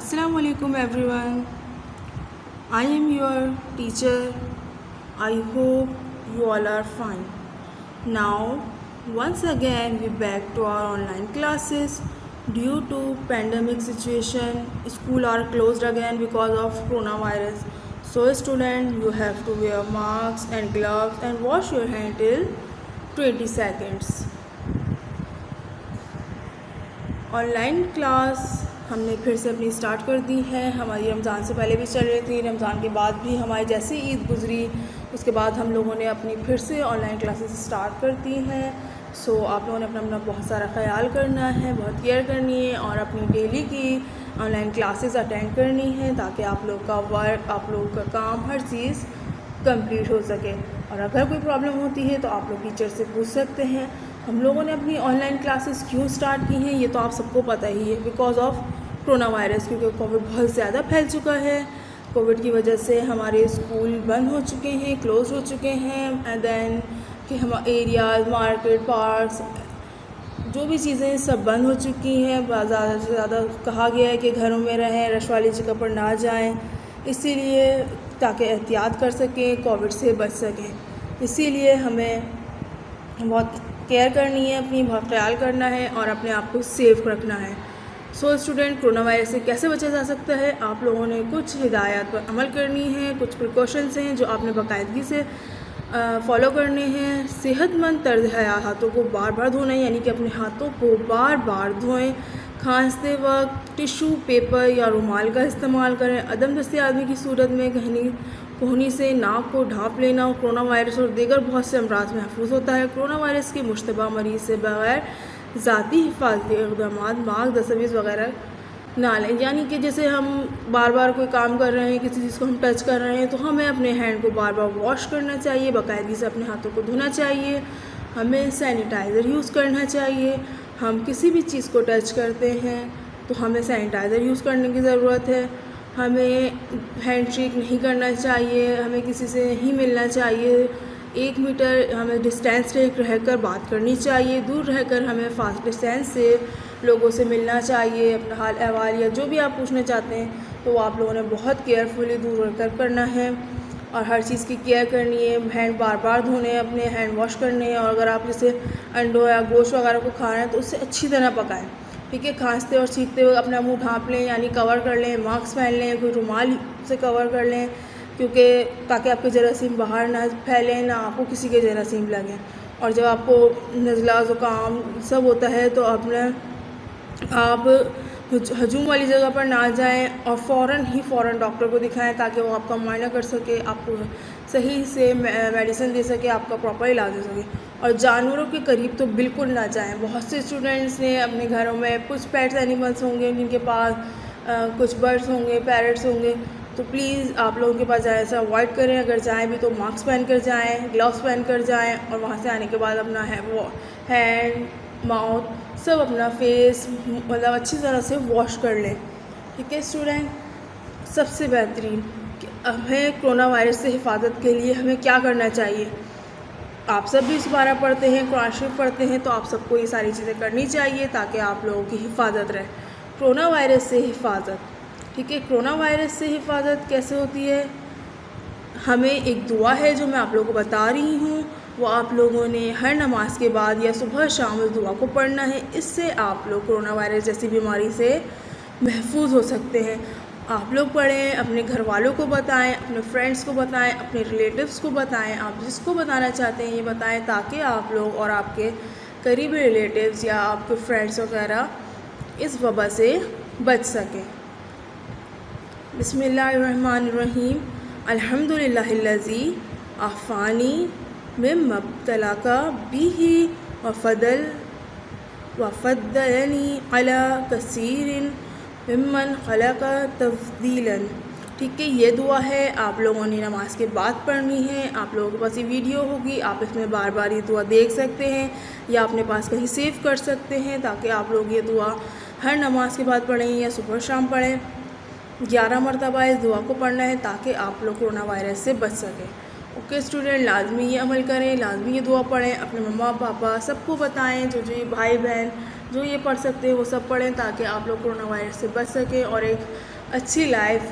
Assalamu alaikum everyone. I am your teacher. I hope you all are fine. Now, once again we back to our online classes. Due to pandemic situation, school are closed again because of coronavirus. So student, you have to wear masks and gloves and wash your hand till 20 seconds. Online class हमने फिर से अपनी start कर दी है। हमारी रमज़ान से पहले भी चल रही थी, रमज़ान के बाद भी हमारी जैसे ईद गुज़री उसके बाद हम लोगों ने अपनी फिर से ऑनलाइन क्लासेस स्टार्ट कर दी हैं। सो आप लोगों ने अपना बहुत सारा ख्याल करना है, बहुत केयर करनी है और अपनी डेली की ऑनलाइन क्लासेस अटेंड करनी है ताकि आप लोग का वर्क, आप लोगों का काम, हर चीज़ कंप्लीट हो सके। और अगर कोई प्रॉब्लम होती है तो आप लोग टीचर से पूछ सकते हैं। हम लोगों ने अपनी ऑनलाइन क्लासेस क्यों स्टार्ट की हैं ये तो आप सबको पता ही है, बिकॉज ऑफ कोरोना वायरस, क्योंकि कोविड बहुत ज़्यादा फैल चुका है। कोविड की वजह से हमारे स्कूल बंद हो चुके हैं, क्लोज हो चुके हैं, एंड देन कि हम एरियाज, मार्केट, पार्क्स, जो भी चीज़ें सब बंद हो चुकी हैं। ज़्यादा से ज़्यादा कहा गया है कि घरों में रहें, रश वाली जगह पर ना जाएं, इसीलिए ताकि एहतियात कर सकें, कोविड से बच सकें। इसीलिए हमें बहुत केयर करनी है, अपनी बहुत ख्याल करना है और अपने आप को सेफ रखना है। सो स्टूडेंट, कोरोना वायरस से कैसे बचा जा सकता है, आप लोगों ने कुछ हिदायत पर अमल करनी है, कुछ प्रिकॉशंस हैं जो आपने बाकायदगी से फॉलो करने हैं। सेहतमंद तर्ज हयात, हाथों को बार बार धोना है, यानी कि अपने हाथों को बार बार धोएं। खांसते वक्त टिश्यू पेपर या रुमाल का इस्तेमाल करें। अदम दस्ती आदमी की सूरत में कोहनी से नाक को ढाँप लेना कोरोना वायरस और दीगर बहुत से अमराज महफूज होता है। कोरोना वायरस के मुश्तबा मरीज़ से बगैर ज़ाती हिफाजती इक़दाम, मास्क, दस्तावेज़ वगैरह ना लें। यानी कि जैसे हम बार बार कोई काम कर रहे हैं, किसी चीज़ को हम टच कर रहे हैं तो हमें अपने हैंड को बार बार वॉश करना चाहिए, बाकायदगी से अपने हाथों को धोना चाहिए। हमें सैनिटाइज़र यूज़ करना चाहिए। हम किसी भी चीज़ को टच करते हैं तो हमें सैनिटाइज़र यूज़ करने की ज़रूरत है। हमें हैंडशेक नहीं करना चाहिए, हमें किसी से नहीं मिलना चाहिए। 1 मीटर हमें डिस्टेंस रहकर बात करनी चाहिए। दूर रहकर हमें फास्ट डिस्टेंस से लोगों से मिलना चाहिए। अपना हाल अहवाल या जो भी आप पूछना चाहते हैं तो आप लोगों ने बहुत केयरफुली दूर रहकर करना है और हर चीज़ की केयर करनी है। हैंड बार बार धोने हैं, अपने हैंड वॉश करने हैं। और अगर आप जैसे अंडों या गोश्त वगैरह को खा रहे हैं तो उससे अच्छी तरह पकाएं, ठीक है। खांसते और छींकते हुए अपना मुंह ढाँप लें, यानी कवर कर लें, मास्क पहन लें, कोई रुमाल से कवर कर लें, क्योंकि ताकि आपके जरासीम बाहर ना फैलें, ना आपको किसी के जरासीम लगें। और जब आपको नज़ला, ज़ुकाम सब होता है तो आप हजूम वाली जगह पर ना जाएं और फ़ौरन डॉक्टर को दिखाएं ताकि वो आपका मुआयना कर सके, आपको सही से मेडिसिन दे सके, आपका प्रॉपर इलाज हो सके। और जानवरों के करीब तो बिल्कुल ना जाएं। बहुत से स्टूडेंट्स ने अपने घरों में कुछ पेट्स एनिमल्स होंगे जिनके पास कुछ बर्ड्स होंगे, पैरट्स होंगे, तो प्लीज़ आप लोगों के पास जाए ऐसा अवॉइड करें। अगर जाएँ भी तो मास्क पहन कर जाएँ, ग्लव्स पहन कर जाएँ और वहाँ से आने के बाद अपना हैंड, माउथ, सब अपना फेस मतलब अच्छी तरह से वॉश कर लें, ठीक है स्टूडेंट। सबसे बेहतरीन कि हमें कोरोना वायरस से हिफाजत के लिए हमें क्या करना चाहिए। आप सब भी सुबारा पढ़ते हैं, कुरान शरीफ पढ़ते हैं, तो आप सबको ये सारी चीज़ें करनी चाहिए ताकि आप लोगों की हिफाजत रहे। कोरोना वायरस से हिफाजत, ठीक है। कोरोना वायरस से हिफाजत कैसे होती है, हमें एक दुआ है जो मैं आप लोगों को बता रही हूँ, वो आप लोगों ने हर नमाज के बाद या सुबह शाम उस दुआ को पढ़ना है। इससे आप लोग कोरोना वायरस जैसी बीमारी से महफूज हो सकते हैं। आप लोग पढ़ें, अपने घर वालों को बताएं, अपने फ्रेंड्स को बताएं, अपने रिलेटिव्स को बताएं, आप जिसको बताना चाहते हैं ये बताएं ताकि आप लोग और आपके करीबी रिलेटिव्स या आपके फ्रेंड्स वगैरह इस वबा से बच सकें। बिस्मिल्लाहिर्रहमानिर्रहीम। अल्हम्दुलिल्लाहिल्लज़ी आफ़ानी मिम्मब्तलाका बिही वफ़द्दलनी अला कसीरिन मिम्मन खलका तफ़दीलन, ठीक है। ये दुआ है आप लोगों ने नमाज के बाद पढ़नी है। आप लोगों के पास ये वीडियो होगी, आप इसमें बार बार ये दुआ देख सकते हैं या अपने पास कहीं सेव कर सकते हैं ताकि आप लोग ये दुआ हर नमाज के बाद पढ़ें या सुबह शाम पढ़ें। 11 मरतबा इस दुआ को पढ़ना है ताकि आप लोग कोरोना वायरस से बच सकें। ओके स्टूडेंट, लाजमी ये अमल करें, लाजमी ये दुआ पढ़ें, अपने मम्मा पापा सबको बताएं, जो भाई बहन जो ये पढ़ सकते हैं वो सब पढ़ें ताकि आप लोग कोरोना वायरस से बच सकें और एक अच्छी लाइफ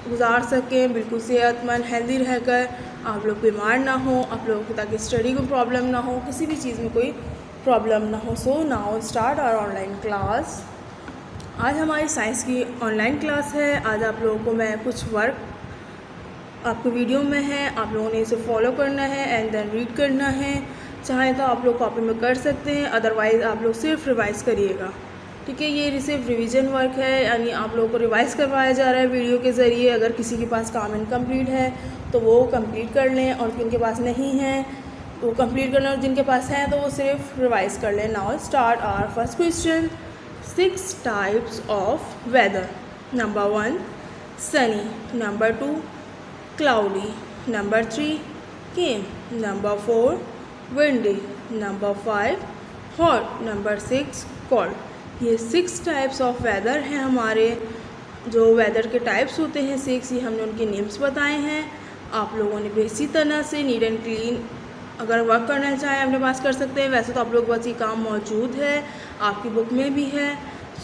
गुजार सकें, बिल्कुल सेहतमंद हेल्दी रहकर, आप लोग बीमार ना हो, आप लोगों को ताकि स्टडी को प्रॉब्लम ना हो, किसी भी चीज़ में कोई प्रॉब्लम ना हो। So now start our online class. आज हमारी साइंस की ऑनलाइन क्लास है। आज आप लोगों को मैं कुछ वर्क आपको वीडियो में है, आप लोगों ने इसे फॉलो करना है एंड देन रीड करना है। चाहे तो आप लोग कॉपी में कर सकते हैं, अदरवाइज़ आप लोग सिर्फ रिवाइज़ करिएगा, ठीक है। ये सिर्फ रिवीजन वर्क है, यानी आप लोगों को रिवाइज़ करवाया जा रहा है वीडियो के ज़रिए। अगर किसी के पास काम इनकम्प्लीट है तो वो कंप्लीट कर लें, और जिनके पास नहीं है तो वो कंप्लीट कर लें, और जिनके पास है तो वो सिर्फ रिवाइज़ कर लें। Now start our first question. 6 types of weather. Number 1 sunny, number 2 cloudy, number 3 calm, number 4 windy, number 5 hot, number 6 cold। ये 6 टाइप्स ऑफ वेदर हैं हमारे, जो वेदर के टाइप्स होते हैं 6, ये हमने उनके नेम्स बताए हैं। आप लोगों ने भी इसी तरह से नीट एंड क्लीन अगर वर्क करना चाहें अपने पास कर सकते हैं। वैसे तो आप लोगों के पास ये काम मौजूद है, आपकी बुक में भी है।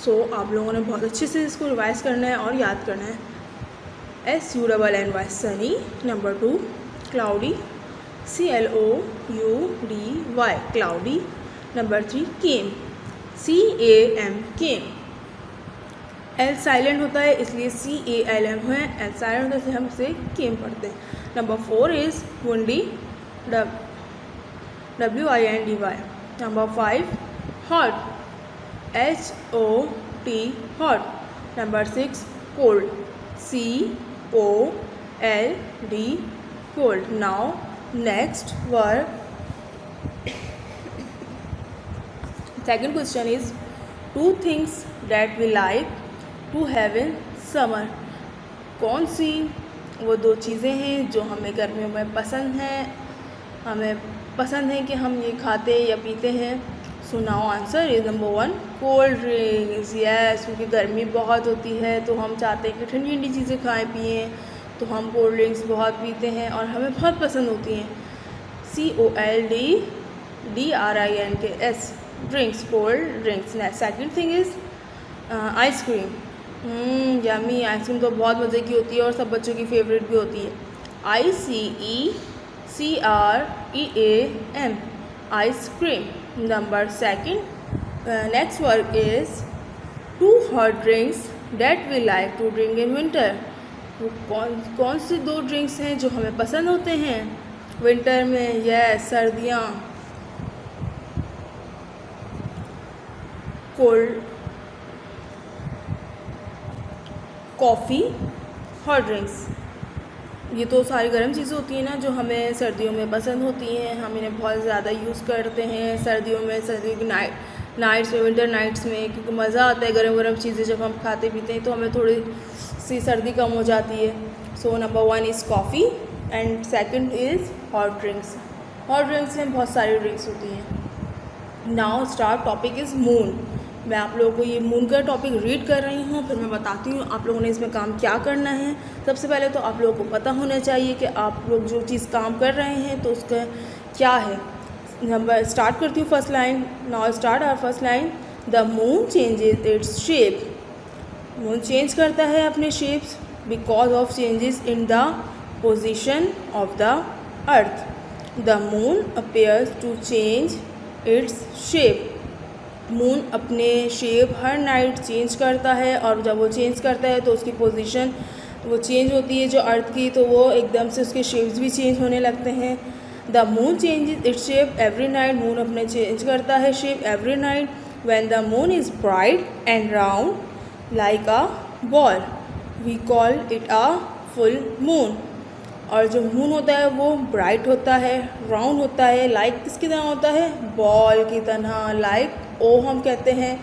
सो आप लोगों ने बहुत अच्छे से इसको रिवाइज़ करना है और याद करना है। SUNNY sunny, number 2 cloudy, CLOUDY cloudy, number 3 calm, CAM calm। L silent होता है इसलिए CALM है, L साइलेंट होता है इसलिए हम इसे calm पढ़ते हैं। Number 4 is windy, WINDY। Number 5 hot, HOT hot। Number 6 cold, COLD cold। Now next word, second question is 2 things that we like to have in summer। कौन सी वो 2 चीज़ें हैं जो हमें गर्मियों में पसंद हैं, हमें पसंद है कि हम ये खाते या पीते हैं। So now answer is number 1 cold drinks. Yes, क्योंकि गर्मी बहुत होती है तो हम चाहते हैं कि ठंडी ठंडी चीज़ें खाएं पिएँ, तो हम कोल्ड ड्रिंक्स बहुत पीते हैं और हमें बहुत पसंद होती हैं। COLDDRINKS drinks, cold drinks. Second thing is ice cream. Yummy, ice cream तो बहुत मज़े की होती है और सब बच्चों की फेवरेट भी होती है। ICECREAM ice cream. Number second, next word is 2 hot drinks that we like to drink in winter. वो कौन सी 2 ड्रिंक्स हैं जो हमें पसंद होते हैं विंटर में? यस, सर्दियाँ, कोल्ड कॉफ़ी, हॉट ड्रिंक्स। ये तो सारी गर्म चीज़ें होती हैं ना जो हमें सर्दियों में पसंद होती हैं, हम इन्हें बहुत ज़्यादा यूज़ करते हैं सर्दियों में, सर्दियों की नाइट्स में, विंटर नाइट्स में, क्योंकि मज़ा आता है गर्म गर्म चीज़ें जब हम खाते पीते हैं तो हमें थोड़ी सी सर्दी कम हो जाती है। So number 1 is coffee and second is hot drinks. Hot drinks में बहुत सारी ड्रिंक्स होती हैं। Now start topic is moon. मैं आप लोगों को ये मून का टॉपिक रीड कर रही हूँ, फिर मैं बताती हूँ आप लोगों ने इसमें काम क्या करना है। सबसे पहले तो आप लोगों को पता होना चाहिए कि आप लोग जो चीज़ काम कर रहे हैं तो उसका क्या है। नंबर स्टार्ट करती हूँ first line. Now start our first line. The moon changes its shape. Moon change करता है अपने shapes because of changes in the position of the earth. The moon appears to change its shape. Moon अपने shape हर night change करता है, और जब वो चेंज करता है तो उसकी पोजीशन वो चेंज होती है जो अर्थ की, तो वो एकदम से उसके शेप्स भी चेंज होने लगते हैं। The moon changes its shape every night. Moon अपने चेंज करता है shape every night. When the moon is bright and round like a ball we call it a full moon. और जो मून होता है वो ब्राइट होता है, राउंड होता है, लाइक किसकी तरह होता है? बॉल की तरह। लाइक ओ हम कहते हैं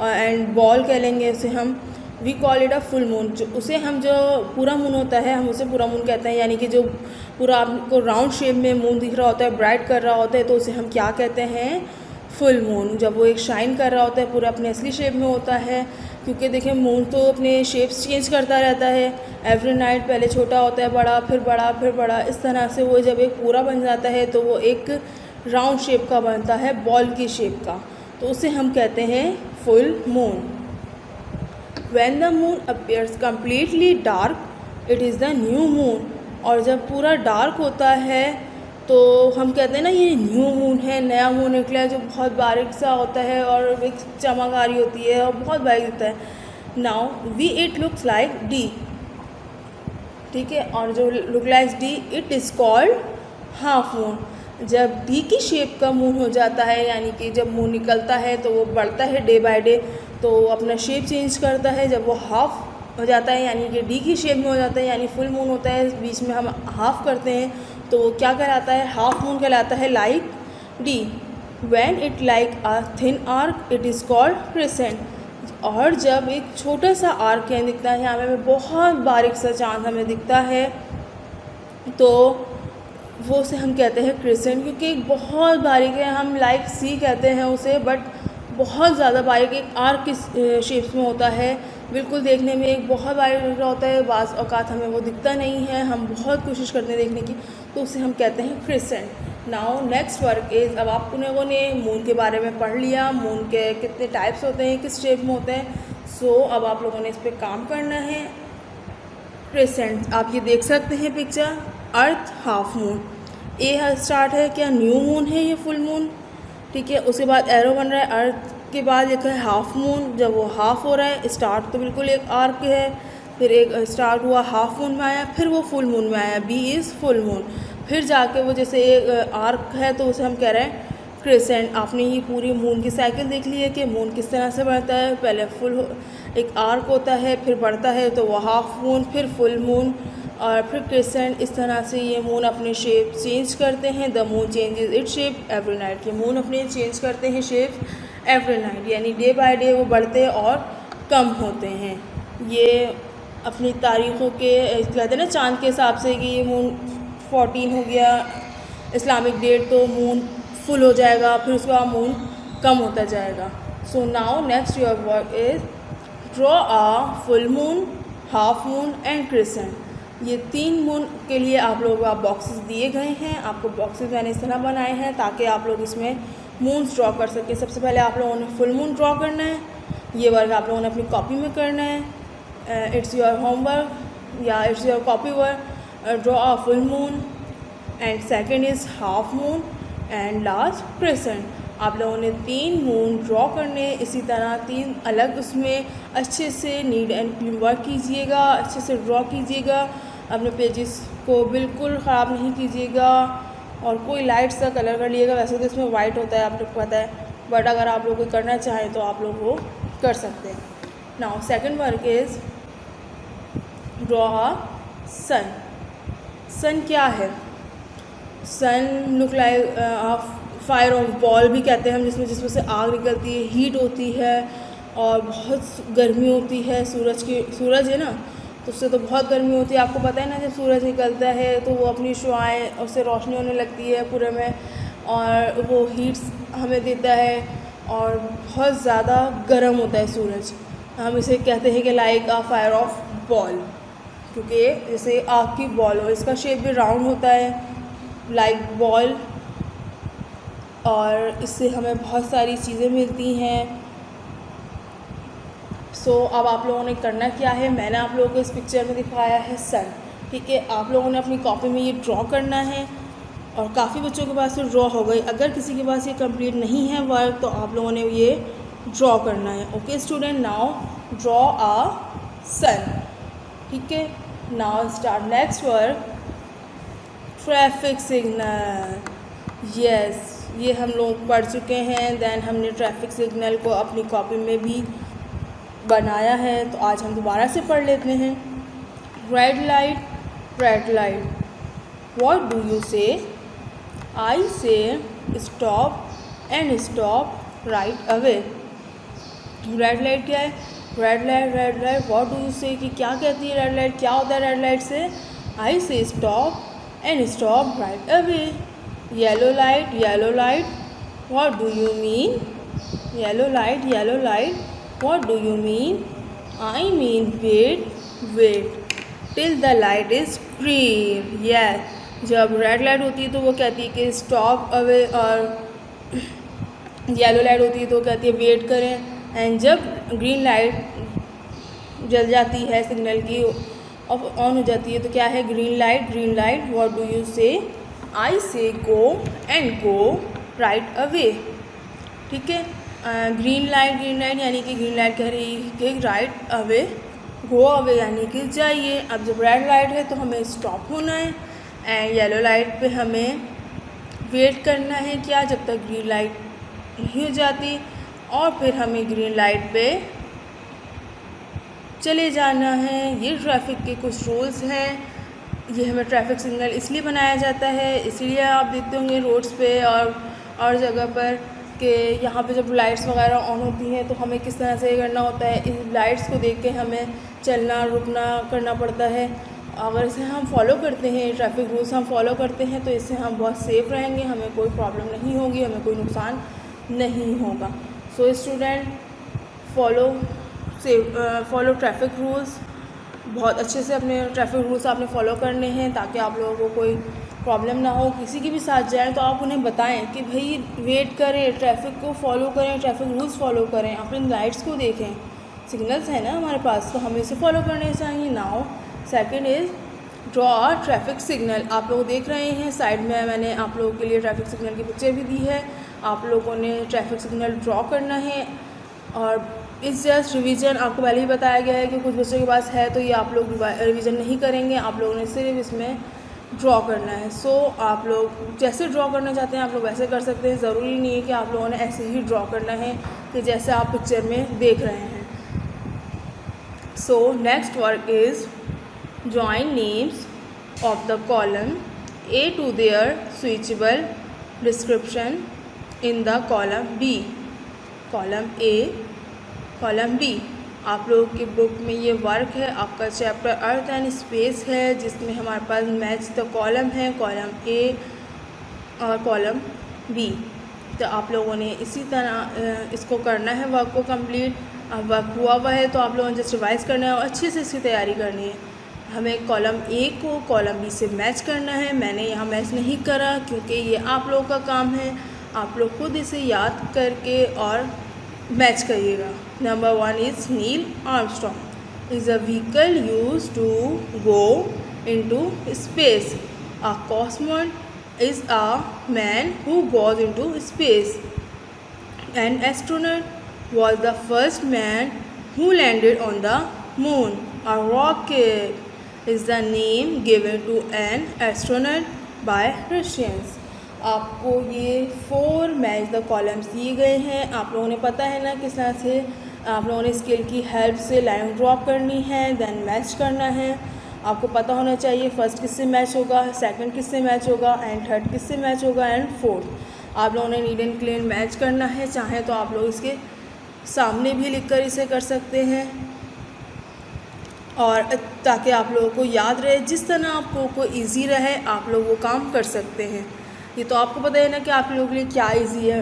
एंड बॉल कह लेंगे उसे हम। We call it a full moon. जो उसे हम जो पूरा मून होता है हम उसे पूरा मून कहते हैं, यानी कि जो पूरा आपको राउंड शेप में मून दिख रहा होता है, ब्राइट कर रहा होता है, तो उसे हम क्या कहते हैं? Full moon. जब वो एक शाइन कर रहा होता है पूरा अपने असली शेप में होता है, क्योंकि देखिए मून तो अपने शेप्स चेंज करता रहता है एवरी नाइट। पहले छोटा होता है, बड़ा, फिर बड़ा, फिर बड़ा, इस तरह से वो जब एक पूरा बन जाता है तो वो एक राउंड शेप का बनता है, बॉल की शेप का, तो उसे हम कहते हैं full moon. When the moon appears completely dark it is the new moon. और जब पूरा डार्क होता है तो हम कहते हैं ना ये न्यू मून है, नया मून निकला है, जो बहुत बारीक सा होता है और एक चमक आ रही होती है और बहुत बारीक दिखता है। Now we it looks like D, ठीक है, और जो look like D it is called half moon. जब डी की शेप का मून हो जाता है, यानी कि जब मून निकलता है तो वो बढ़ता है डे बाय डे, तो अपना शेप चेंज करता है। जब वो हाफ हो जाता है यानी कि डी की शेप में हो जाता है, यानी फुल मून होता है, बीच में हम हाफ करते हैं, तो वो क्या कहलाता है, हाफ मून कहलाता है like D. When it like a thin arc it is called crescent. और जब एक छोटा सा आर्क यहाँ दिखता है, यहाँ पे बहुत बारीक सा चांद हमें दिखता है, तो वो से हम कहते हैं क्रिसेंट, क्योंकि एक बहुत बारीक है, हम लाइक सी कहते हैं उसे, बट बहुत ज़्यादा बारीक एक आर्क की शेप्स में होता है, बिल्कुल देखने में एक बहुत बारीक होता है। बाज़ औक़ात हमें वो दिखता नहीं है, हम बहुत कोशिश करते हैं देखने की, तो उसे हम कहते हैं crescent. Now next work is, अब आप लोगों ने मून के बारे में पढ़ लिया, मून के कितने टाइप्स होते हैं, किस शेप में होते हैं। सो अब आप लोगों ने इस पर काम करना है। क्रिसेंट आप ये देख सकते हैं पिक्चर, अर्थ हाफ मून, ए स्टार्ट है, क्या न्यू मून है ये फुल मून, ठीक है। उसके बाद एरो बन रहा है, अर्थ के बाद लिखा है हाफ मून, जब वो हाफ हो रहा है, स्टार्ट तो बिल्कुल एक आर्क है, फिर एक स्टार्ट हुआ हाफ मून में आया, फिर वो फुल मून में आया, बी इज़ फुल मून, फिर जाके वो जैसे एक आर्क है तो उसे हम कह रहे हैं क्रिसेंट। आपने ये पूरी मून की साइकिल देख ली है कि मून किस तरह से बढ़ता है, पहले फुल एक आर्क होता है, फिर बढ़ता है तो वो हाफ मून, फिर फुल मून और फिर क्रिसेंट। इस तरह से ये मून अपने शेप चेंज करते हैं। The moon changes it shape every night, ये मून अपने चेंज करते हैं शेप एवरी नाइट, यानी डे बाय डे वो बढ़ते और कम होते हैं। ये अपनी तारीख़ों के कहते हैं ना चाँद के हिसाब से कि ये मून 14 हो गया इस्लामिक डेट, तो मून फुल हो जाएगा, फिर उसके बाद मून कम होता जाएगा। So now next your work is draw a full moon, half moon and crescent. ये 3 मून के लिए आप लोगों को बॉक्सेस दिए गए हैं। आपको बॉक्सेस मैंने इस तरह बनाए हैं ताकि आप लोग इसमें मून्स ड्रॉ कर सकें। सबसे पहले आप लोगों ने फुल मून ड्रॉ करना है, ये वर्क आप लोगों ने अपनी कॉपी में करना है। इट्स योर होमवर्क या it's your copy work, draw a full moon and second is half moon and last crescent. आप लोगों ने 3 मून ड्रॉ करने, इसी तरह 3 अलग उसमें अच्छे से नीट एंड क्लीन वर्क कीजिएगा, अच्छे से ड्रॉ कीजिएगा, अपने पेजेस को बिल्कुल ख़राब नहीं कीजिएगा और कोई लाइट सा कलर कर लिएगा। वैसे तो इसमें वाइट होता है, आप लोग को पता है, बट अगर आप लोग को करना चाहें तो आप लोग वो कर सकते हैं। Now second work is draw a sun. Sun क्या है? Sun look like fire of ball भी कहते हैं हम, जिसमें से आग निकलती है, हीट होती है और बहुत गर्मी होती है। सूरज है ना, तो उससे तो बहुत गर्मी होती है। आपको पता है ना, जब सूरज निकलता है तो वो अपनी शुआएँ, उससे रोशनी होने लगती है पूरे में और वो हीट्स हमें देता है और बहुत ज़्यादा गर्म होता है सूरज। हम इसे कहते हैं कि like a fire of ball, क्योंकि जैसे आग की बॉल हो, इसका शेप भी राउंड होता है लाइक बॉल और इससे हमें बहुत सारी चीज़ें मिलती हैं। सो अब आप लोगों ने करना क्या है, मैंने आप लोगों को इस पिक्चर में दिखाया है सन, ठीक है। आप लोगों ने अपनी कॉपी में ये ड्रॉ करना है और काफ़ी बच्चों के पास ये ड्रॉ हो गई। अगर किसी के पास ये कंप्लीट नहीं है वर्क तो आप लोगों ने ये ड्रॉ करना है। Okay student, now draw a sun, ठीक है। Now start next work, traffic signal. Yes, ये हम लोग पढ़ चुके हैं। देन हमने ट्रैफिक सिग्नल को अपनी कॉपी में भी बनाया है, तो आज हम दोबारा से पढ़ लेते हैं। Red light, what do you से? I say stop and stop right away. Red light क्या है? Red light what do you से, कि क्या कहती है रेड लाइट, क्या होता है रेड लाइट से? I say stop and stop right away. Yellow light what do you mean? Yellow light what do you mean? I mean wait till the light is green. Yes, जब red light होती है तो वो कहती है कि stop away, और yellow light होती है तो वो कहती है वेट करें। एंड जब ग्रीन लाइट जल जाती है सिग्नल की, ऑन हो जाती है, तो क्या है green light. Green light what do you से, आई से go and go right away. ठीक है, ग्रीन लाइट यानी कि ग्रीन लाइट कह रही है कि राइट अवे, गो अवे यानी कि जाइए। अब जब रेड लाइट है तो हमें स्टॉप होना है, एंड येलो लाइट पे हमें वेट करना है क्या, जब तक ग्रीन लाइट नहीं हो जाती, और फिर हमें ग्रीन लाइट पे चले जाना है। ये ट्रैफिक के कुछ रूल्स हैं। ये हमें ट्रैफिक सिग्नल इसलिए बनाया जाता है, इसलिए आप देखते होंगे रोड्स पे और जगह पर कि यहाँ पे जब लाइट्स वगैरह ऑन होती हैं तो हमें किस तरह से करना होता है, इन लाइट्स को देख के हमें चलना रुकना करना पड़ता है। अगर इसे हम फॉलो करते हैं, ट्रैफिक रूल्स हम फॉलो करते हैं, तो इससे हम बहुत सेफ़ रहेंगे, हमें कोई प्रॉब्लम नहीं होगी, हमें कोई नुकसान नहीं होगा। So student, follow traffic rules. बहुत अच्छे से अपने ट्रैफिक रूल्स आपने फॉलो करने हैं ताकि आप लोगों को कोई प्रॉब्लम ना हो। किसी के भी साथ जाएं तो आप उन्हें बताएं कि भाई वेट करें, ट्रैफिक को फॉलो करें, ट्रैफिक रूल्स फॉलो करें, अपने लाइट्स को देखें, सिग्नल्स हैं ना हमारे पास, तो हमें इसे फॉलो करने चाहिए। Now second is draw traffic signal. आप लोग देख रहे हैं साइड में मैंने आप लोगों के लिए ट्रैफिक सिग्नल की पिक्चर भी दी है। आप लोगों ने ट्रैफिक सिग्नल ड्रॉ करना है, और इस जस्ट रिवीजन आपको पहले ही बताया गया है कि कुछ बच्चों के पास है तो ये आप लोग रिवीजन नहीं करेंगे, आप लोगों ने सिर्फ इसमें ड्रॉ करना है। सो आप लोग जैसे ड्रॉ करना चाहते हैं आप लोग वैसे कर सकते हैं, ज़रूरी नहीं है कि आप लोगों ने ऐसे ही ड्रॉ करना है कि जैसे आप पिक्चर में देख रहे हैं। So next work is join names of the column A to their switchable description in the column B. column A, column B। आप लोगों की बुक में ये वर्क है, आपका चैप्टर अर्थ एंड स्पेस है, जिसमें हमारे पास मैच द कॉलम है, कॉलम A और कॉलम B। तो आप लोगों ने इसी तरह इसको करना है वर्क को कंप्लीट। अब वर्क हुआ है तो आप लोगों ने जस्ट रिवाइज करना है और अच्छे से इसकी तैयारी करनी है। हमें कॉलम ए को कॉलम बी से मैच करना है। मैंने यहाँ मैच नहीं करा क्योंकि ये आप लोगों का काम है, आप लोग खुद इसे याद करके और मैच करिएगा। Number 1 is Neil Armstrong is a vehicle use to go into space. A cosmonaut is a man who goes into space. An astronaut was the first man who landed on the moon. A rocket is the name given to an astronaut by Russians. आपको ये 4 match the columns दिए गए हैं। आप लोगों ने पता है ना किस तरह से आप लोगों ने स्केल की हेल्प से लाइन ड्रॉप करनी है, देन मैच करना है। आपको पता होना चाहिए फर्स्ट किससे मैच होगा, सेकंड किससे मैच होगा, एंड थर्ड किससे मैच होगा, एंड फोर्थ। आप लोगों ने नीड एंड क्लीन मैच करना है। चाहे तो आप लोग इसके सामने भी लिखकर इसे कर सकते हैं, और ताकि आप लोगों को याद रहे, जिस तरह आप लोगों को ईजी रहे आप लोग वो काम कर सकते हैं। ये तो आपको पता है ना कि आप लोगों के लिए क्या ईजी है।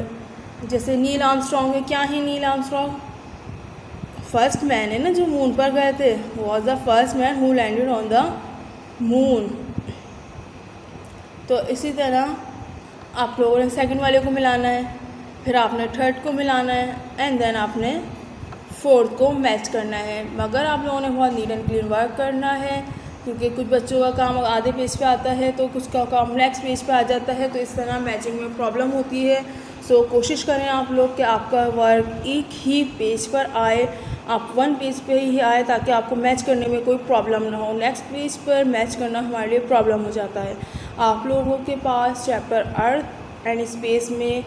जैसे नील आर्मस्ट्रॉन्ग है, क्या है नील आर्मस्ट्रॉन्ग? फर्स्ट मैन है ना जो मून पर गए थे, was the first man who landed on the moon. तो इसी तरह आप लोगों ने सेकंड वाले को मिलाना है, फिर आपने थर्ड को मिलाना है, एंड देन आपने फोर्थ को मैच करना है। मगर आप लोगों ने बहुत नीट एंड क्लीन वर्क करना है, क्योंकि कुछ बच्चों का काम आधे पेज पे आता है तो कुछ का काम नेक्स्ट पेज पे आ जाता है, तो इस तरह मैचिंग में प्रॉब्लम होती है। सो कोशिश करें आप लोग कि आपका वर्क एक ही पेज पर आए, आप 1 पेज पे ही आए, ताकि आपको मैच करने में कोई प्रॉब्लम ना हो। नेक्स्ट पेज पर मैच करना हमारे लिए प्रॉब्लम हो जाता है। आप लोगों के पास चैप्टर अर्थ एंड स्पेस में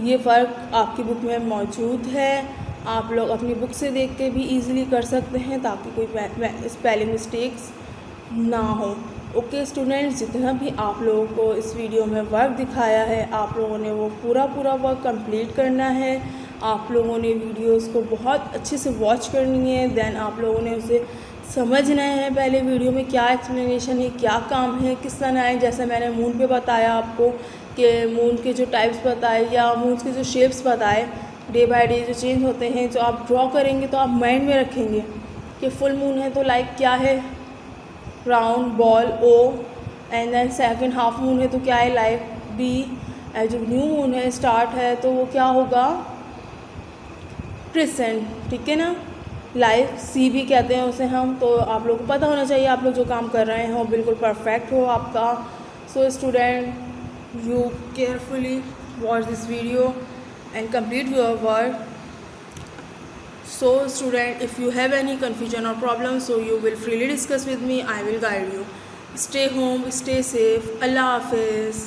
ये वर्क आपकी बुक में मौजूद है। आप लोग अपनी बुक से देख के भी ईज़िली कर सकते हैं ताकि कोई स्पेलिंग मिस्टेक्स ना हो। ओके स्टूडेंट्स, जितना भी आप लोगों को इस वीडियो में वर्क दिखाया है आप लोगों ने वो पूरा वर्क कंप्लीट करना है। आप लोगों ने वीडियोस को बहुत अच्छे से वॉच करनी है, देन आप लोगों ने उसे समझना है पहले वीडियो में क्या एक्सप्लेनेशन है, क्या काम है, किस तरह है। जैसे मैंने मून पे बताया आपको कि मून के जो टाइप्स बताए या मून के जो शेप्स बताए डे बाय डे जो चेंज होते हैं, जो आप ड्रॉ करेंगे तो आप माइंड में रखेंगे कि फुल मून है तो लाइक क्या है, round ball O, and then second half moon है तो क्या है, लाइक बी। जो न्यू मून है स्टार्ट है तो वो क्या होगा, क्रिसेंट। ठीक है ना। लाइफ सी भी कहते हैं उसे हम। तो आप लोगों को पता होना चाहिए आप लोग जो काम कर रहे हो बिल्कुल परफेक्ट हो आपका। So student you carefully watch this video and complete your work. So student, if you have any confusion or problem, so you will freely discuss with me. I will guide you. Stay home, stay safe. Allah Hafiz.